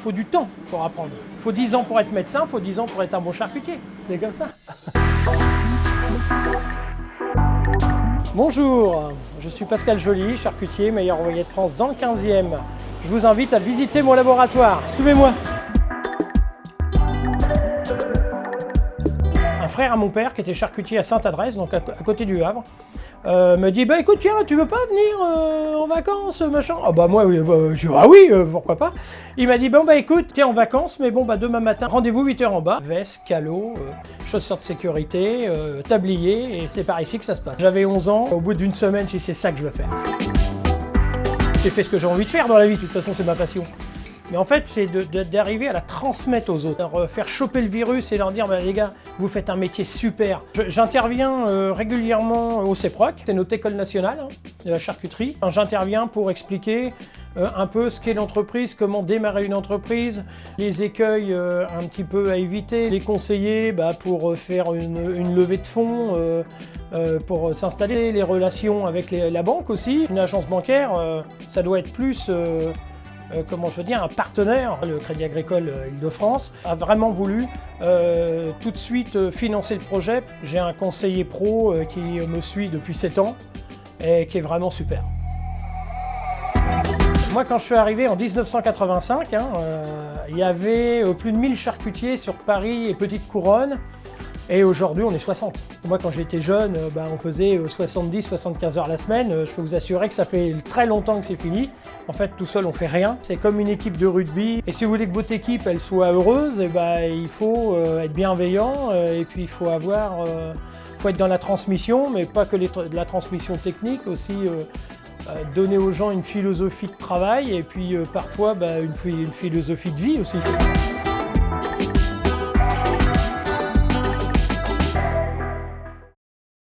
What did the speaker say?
faut du temps pour apprendre. Il faut 10 ans pour être médecin, il faut 10 ans pour être un bon charcutier. C'est comme ça. Bonjour, je suis Pascal Joly, charcutier, meilleur ouvrier de France dans le 15e. Je vous invite à visiter mon laboratoire. Suivez-moi. Un frère à mon père, qui était charcutier à Sainte-Adresse, donc à côté du Havre, me dit bah écoute, tiens, tu veux pas venir en vacances, machin? Ah bah moi, je dis ah oui, pourquoi pas. Il m'a dit bon bah écoute, t'es en vacances, mais bon bah demain matin, rendez-vous 8 h en bas, veste, calot, chaussures de sécurité, tablier, et c'est par ici que ça se passe. J'avais 11 ans, au bout d'une semaine, j'ai dit c'est ça que je veux faire. J'ai fait ce que j'ai envie de faire dans la vie, de toute façon c'est ma passion. Mais en fait, c'est d'arriver à la transmettre aux autres, leur faire choper le virus et leur dire bah, les gars, vous faites un métier super. J'interviens régulièrement au CEPROC, c'est notre école nationale de la charcuterie. J'interviens pour expliquer un peu ce qu'est l'entreprise, comment démarrer une entreprise, les écueils un petit peu à éviter, les conseiller pour faire une levée de fonds, pour s'installer, les relations avec la banque aussi. Une agence bancaire, ça doit être plus comment je veux dire, un partenaire. Le Crédit Agricole Île-de-France a vraiment voulu tout de suite financer le projet. J'ai un conseiller pro qui me suit depuis 7 ans et qui est vraiment super. Moi, quand je suis arrivé en 1985, il y avait plus de 1000 charcutiers sur Paris et Petite Couronne. Et aujourd'hui, on est 60. Moi, quand j'étais jeune, on faisait 70-75 heures la semaine. Je peux vous assurer que ça fait très longtemps que c'est fini. En fait, tout seul, on fait rien. C'est comme une équipe de rugby. Et si vous voulez que votre équipe elle soit heureuse, il faut être bienveillant. Et puis, il faut être dans la transmission, mais pas que de la transmission technique, aussi donner aux gens une philosophie de travail et puis parfois une philosophie de vie aussi.